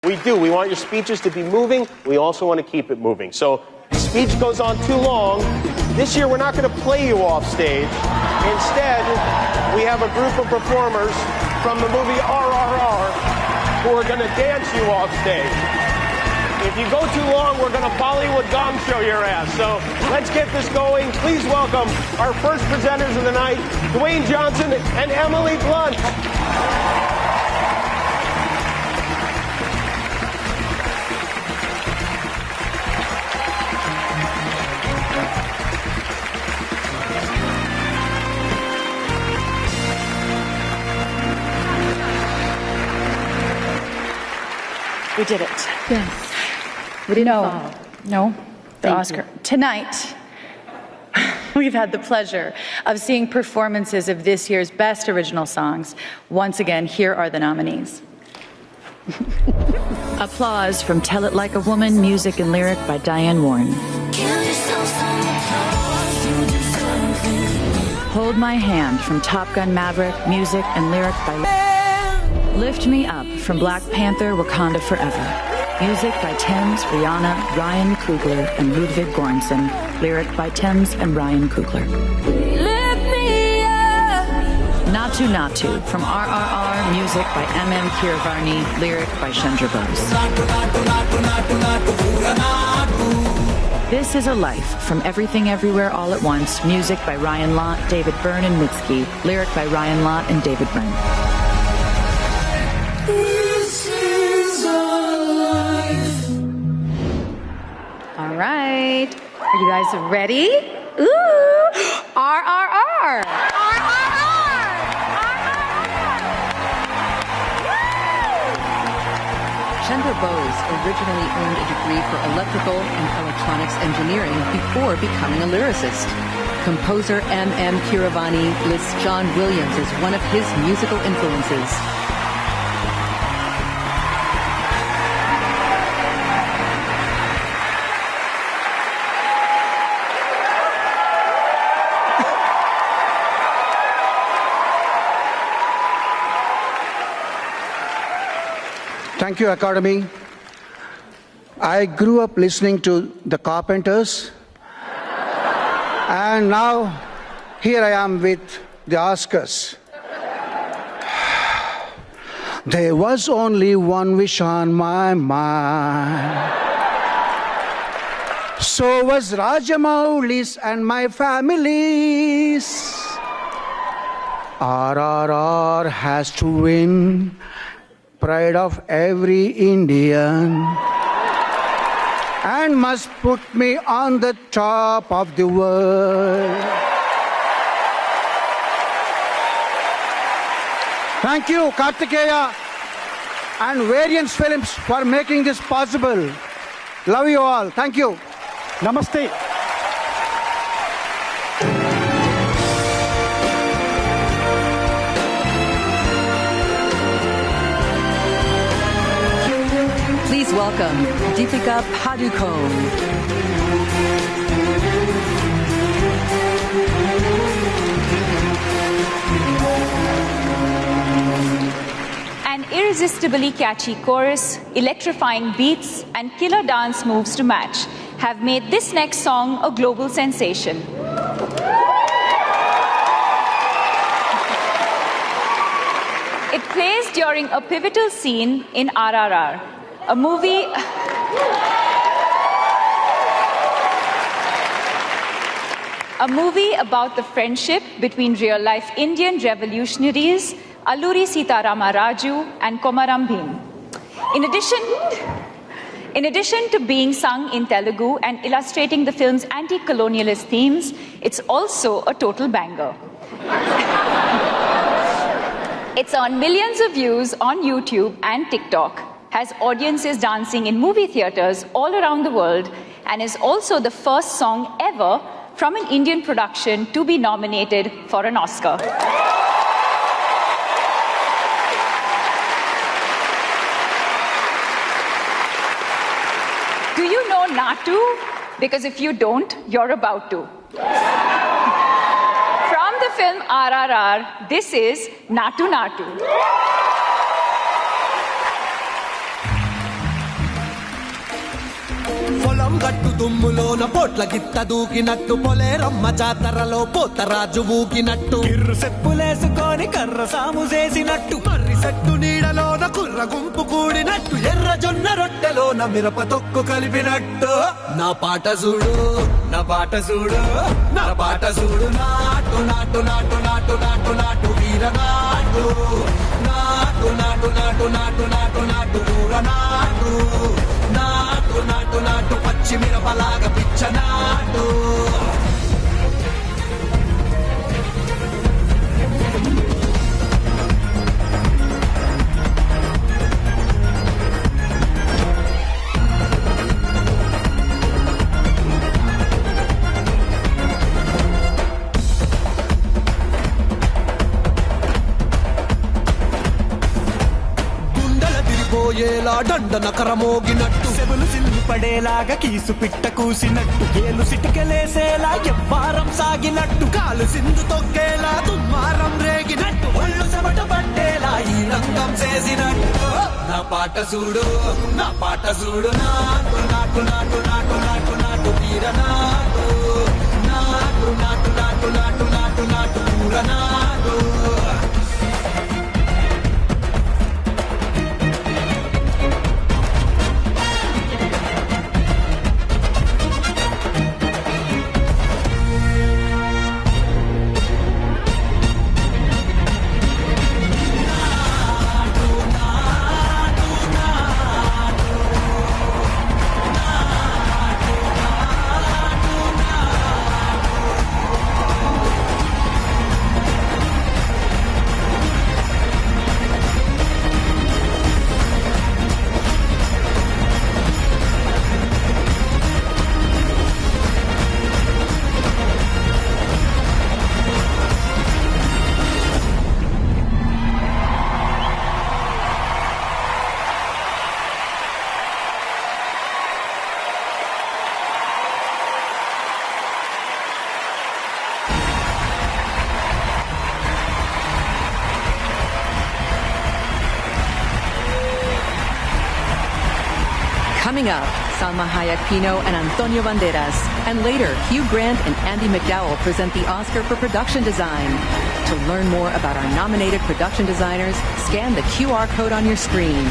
We do. We want your speeches to be moving. We also want to keep it moving. So if the speech goes on too long, this year we're not going to play you off stage. Instead, we have a group of performers from the movie RRR who are going to dance you off stage. If you go too long, we're going to Bollywood gong show your ass. So let's get this going. Please welcome our first presenters of the night, Dwayne Johnson and Emily Blunt. We did it. Yes. We didn't fall. No, the Thank Oscar. you. Tonight, we've had the pleasure of seeing performances of this year's best original songs. Once again, here are the nominees. Applause from Tell It Like a Woman, music and lyric by Diane Warren. Hold My Hand from Top Gun Maverick, music and lyric by Lift Me Up from Black Panther, Wakanda Forever. Music by Thames, Rihanna, Ryan Coogler, and Ludwig Göransson. Lyric by Thames and Ryan Coogler. Natu Natu from RRR, music by M.M. Keeravani, lyric by Chandra Bose. This Is a Life from Everything Everywhere All at Once, music by Ryan Lott, David Byrne, and Mitski. Lyric by Ryan Lott and David Byrne. All right. Are you guys ready? Ooh! RRR! Chandra Bose originally earned a degree for electrical and electronics engineering before becoming a lyricist. Composer M.M. Keeravani lists John Williams as one of his musical influences. Thank you, Academy. I grew up listening to the Carpenters, and now here I am with the Oscars. There was only one wish on my mind. So was Rajamouli's and my family's. RRR has to win. Pride of every Indian, and must put me on the top of the world. Thank you, Kartikeya and Variance Films for making this possible. Love you all. Thank you. Namaste. Please welcome Deepika Padukone. An irresistibly catchy chorus, electrifying beats, and killer dance moves to match have made this next song a global sensation. It plays during a pivotal scene in RRR, a movie about the friendship between real-life Indian revolutionaries Alluri Sitarama Raju and Komaram Bhim. In addition to being sung in Telugu and illustrating the film's anti-colonialist themes, it's also a total banger. It's earned millions of views on YouTube and TikTok, has audiences dancing in movie theaters all around the world, and is also the first song ever from an Indian production to be nominated for an Oscar. Do you know Natu? Because if you don't, you're about to. From the film RRR, this is Natu Natu. పొలం గట్టు దుమ్ములోన పోట్ల గిత్త దూకినట్టు పొలేరమ్మ జాతరలో పోతరాజు ఊకినట్టు కిర్రు సెప్పులేసుకొని కర్ర సాము చేసినట్టు మర్రి set నీడలోన కుర్ర గుంపు కూడినట్టు ఎర్ర జొన్న రొట్టెలోన మిరప తొక్కు కలిపినట్టు నా పాట చూడు నా పాట చూడు నా పాట చూడు నాటు నాటు నాటు నాటు నాటు నాటు వీర నాటు నాటు నాటు నాటు నాటు నాటు నాటు ఊర నాటు నాటు నాటు నాటు పచ్చి మిరపలాగా పిచ్చ నాటు పోయేలా దండ నకర మోగినట్టు సెబులు సిల్లు పడేలాగా కీసు పిట్ట కూసినట్టు ఏలు సిటికలేసేలా ఎవ్వారం సాగినట్టు కాలు సింధు తొక్కేలా దుమ్మారం రేగినట్టు ఒళ్ళు చెమట పట్టేలా ఈ రంగం చేసినట్టు నా పాట చూడు నా పాట చూడు నాటు నాటు నాటు నాటు నాటు నాటు తీర నాటు నాటు నాటు నాటు నాటు నాటు నాటు పూర నాటు Coming up, Salma Hayek Pino and Antonio Banderas. And later, Hugh Grant and Andy McDowell present the Oscar for Production Design. To learn more about our nominated production designers, scan the QR code on your screen.